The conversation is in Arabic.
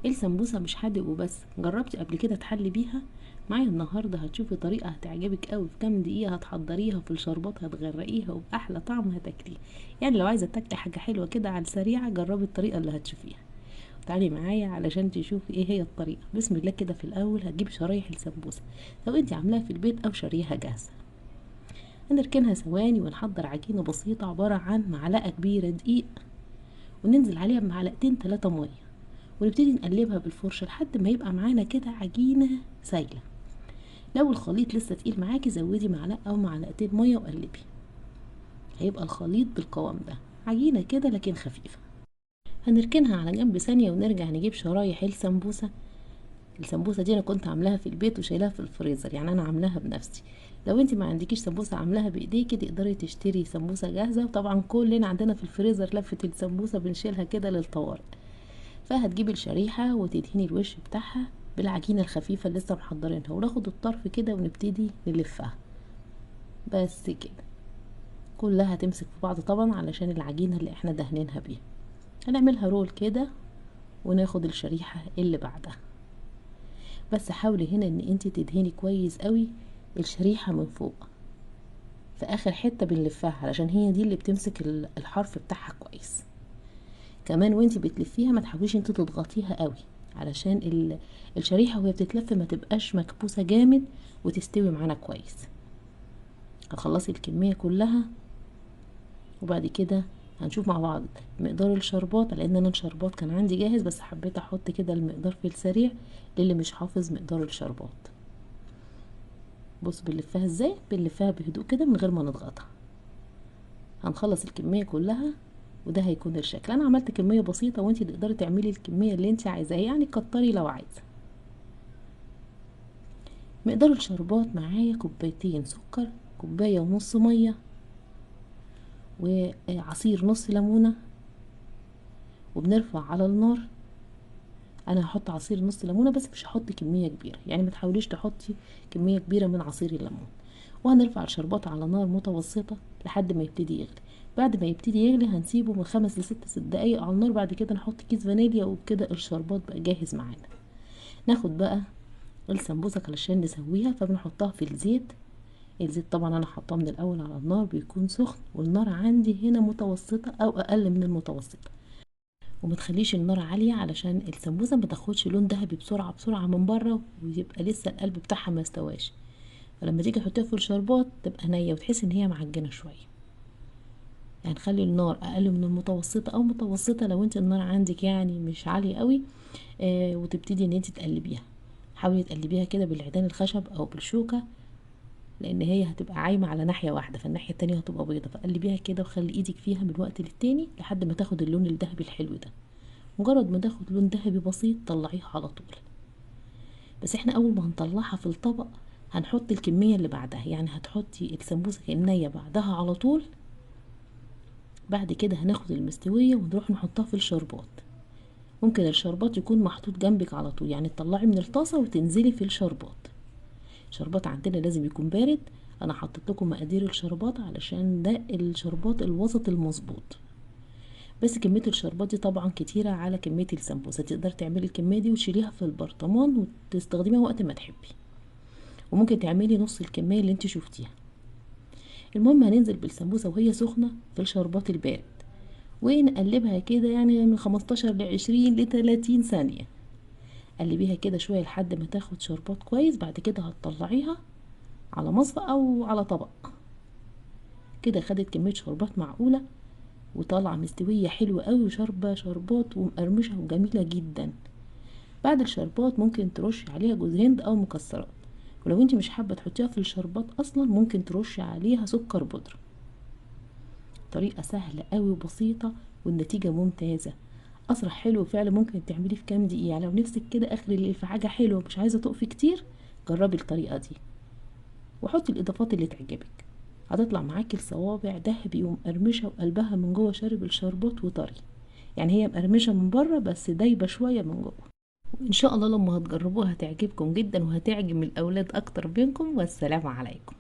السمبوسه مش حادق وبس، جربتي قبل كده تحلي بيها؟ معايا النهارده هتشوفي طريقه هتعجبك قوي. في كام دقيقه هتحضريها في الشربات، هتغرقيها وباحلى طعم هتاكليه. يعني لو عايزه تاكلي حاجه حلوه كده على السريعه، جربي الطريقه اللي هتشوفيها. تعالي معايا علشان تشوفي ايه هي الطريقه. بسم الله كده. في الاول هتجيب شرايح السمبوسه، لو انت عاملاها في البيت او شاريها جاهزه. هنركنها ثواني ونحضر عجينه بسيطه عباره عن معلقه كبيره دقيق، وننزل عليها بمعلقتين 3 ميه، ونبتدي نقلبها بالفرشه لحد ما يبقى معانا كده عجينه سايله. لو الخليط لسه تقيل معاكي زودي معلقه او معلقتين ميه وقلبي، هيبقى الخليط بالقوام ده، عجينه كده لكن خفيفه. هنركنها على جنب ثانيه ونرجع نجيب شرايح السمبوسه. السمبوسه دي انا كنت عاملاها في البيت وشايلاها في الفريزر، يعني انا عاملاها بنفسي. لو انت ما عندكيش سمبوسه عاملاها بايديكي تقدري تشتري سمبوسه جاهزه، وطبعا كلنا عندنا في الفريزر لفه السمبوسه بنشيلها كده للطوارئ. فهتجيبي الشريحه وتدهني الوش بتاعها بالعجينه الخفيفه اللي لسه محضرينها، وناخد الطرف كده ونبتدي نلفها بس كده. كلها هتمسك في بعض طبعا علشان العجينه اللي احنا دهنينها بيها. هنعملها رول كده وناخد الشريحه اللي بعدها. بس حاولي هنا ان انت تدهني كويس قوي الشريحه من فوق في اخر حته بنلفها، علشان هي دي اللي بتمسك الحرف بتاعها كويس. كمان وانت بتلفيها ما تحاوليش انت تضغطيها قوي، علشان الشريحه وهي بتتلف ما تبقاش مكبوسه جامد وتستوي معانا كويس. هتخلصي الكميه كلها، وبعد كده هنشوف مع بعض مقدار الشربات، لان انا الشربات كان عندي جاهز بس حبيت احط كده المقدار في السريع للي مش حافظ مقدار الشربات. بص بنلفها ازاي، بنلفها بهدوء كده من غير ما نضغطها. هنخلص الكميه كلها وده هيكون الشكل. انا عملت كميه بسيطه وانتي تقدري تعملي الكميه اللي انتي عايزاها، يعني كتري لو عايزه. مقدار الشربات معايا كوبايتين سكر، كوبايه ونص ميه، وعصير نص ليمونه. وبنرفع على النار. انا هحط عصير نص ليمونه بس مش هحط كميه كبيره، يعني ما تحاوليش تحطي كميه كبيره من عصير الليمون. وهنرفع الشربات على نار متوسطه لحد ما يبتدي يغلي. بعد ما يبتدي يغلي هنسيبه من 5 ل6 دقايق على النار. بعد كده نحط كيس فانيليا وبكده الشربات بقى جاهز معانا. ناخد بقى السمبوسك علشان نسويها، فبنحطها في الزيت. الزيت طبعا انا حطاه من الاول على النار بيكون سخن، والنار عندي هنا متوسطه او اقل من المتوسطه. وما تخليش النار عاليه علشان السمبوسه ما تاخدش لون ذهبي بسرعه من بره، ويبقى لسه القلب بتاعها ما استواش. فلما تيجي تحطيها في الشربات تبقى نيه وتحس ان هي معجنه شويه. يعني خلي النار اقل من المتوسطه او متوسطه لو انت النار عندك يعني مش عاليه قوي. وتبتدي ان انت تقلبيها. حاولي تقلبيها كده بالعيدان الخشب او بالشوكه، لان هي هتبقى عايمه على ناحيه واحده فالناحيه التانية هتبقى بيضه. فقلبيها كده وخلي ايدك فيها من وقت للتاني لحد ما تاخد اللون الذهبي الحلو ده. مجرد ما تاخد لون ذهبي بسيط طلعيها على طول. بس احنا اول ما هنطلعها في الطبق هنحط الكميه اللي بعدها، يعني هتحطي السمبوسه النيه بعدها على طول. بعد كده هناخد المستويه ونروح نحطها في الشربات. ممكن الشربات يكون محطوط جنبك على طول، يعني تطلعي من الطاسه وتنزلي في الشربات. الشربات عندنا لازم يكون بارد. انا حطيت لكم مقادير الشربات علشان ده الشربات الوسط المظبوط. بس كميه الشربات دي طبعا كتيره على كميه السمبوسه، تقدر تعملي الكميه دي وتشيليها في البرطمان وتستخدميها وقت ما تحبي، وممكن تعملي نص الكميه اللي انت شفتيها. المهم هننزل بالسمبوسه وهي سخنه في الشربات البارد، ونقلبها كده يعني من 15 ل20 ل30 ثانيه. قلبيها كده شويه لحد ما تاخد شربات كويس. بعد كده هتطلعيها على مصفى او على طبق. كده خدت كميه شربات معقوله وطالعه مستويه حلوه قوي وشاربه شربات ومقرمشه وجميله جدا. بعد الشربات ممكن ترشي عليها جوز هند او مكسرات، ولو انت مش حابه تحطيها في الشربات اصلا ممكن ترشي عليها سكر بودره. طريقه سهله قوي وبسيطه والنتيجه ممتازه. اسرع حلو فعلا ممكن تعمليه في كام دقيقه. لو نفسك كده اخر الليل في حاجه حلوه مش عايزه تقفي كتير، جربي الطريقه دي وحطي الاضافات اللي تعجبك. هتطلع معاكي الصوابع ذهبي ومقرمشه وقلبها من جوه شارب الشربات وطري، يعني هي مقرمشه من بره بس دايبه شويه من جوه. وان شاء الله لما هتجربوها هتعجبكم جدا وهتعجب الاولاد اكتر بينكم. والسلام عليكم.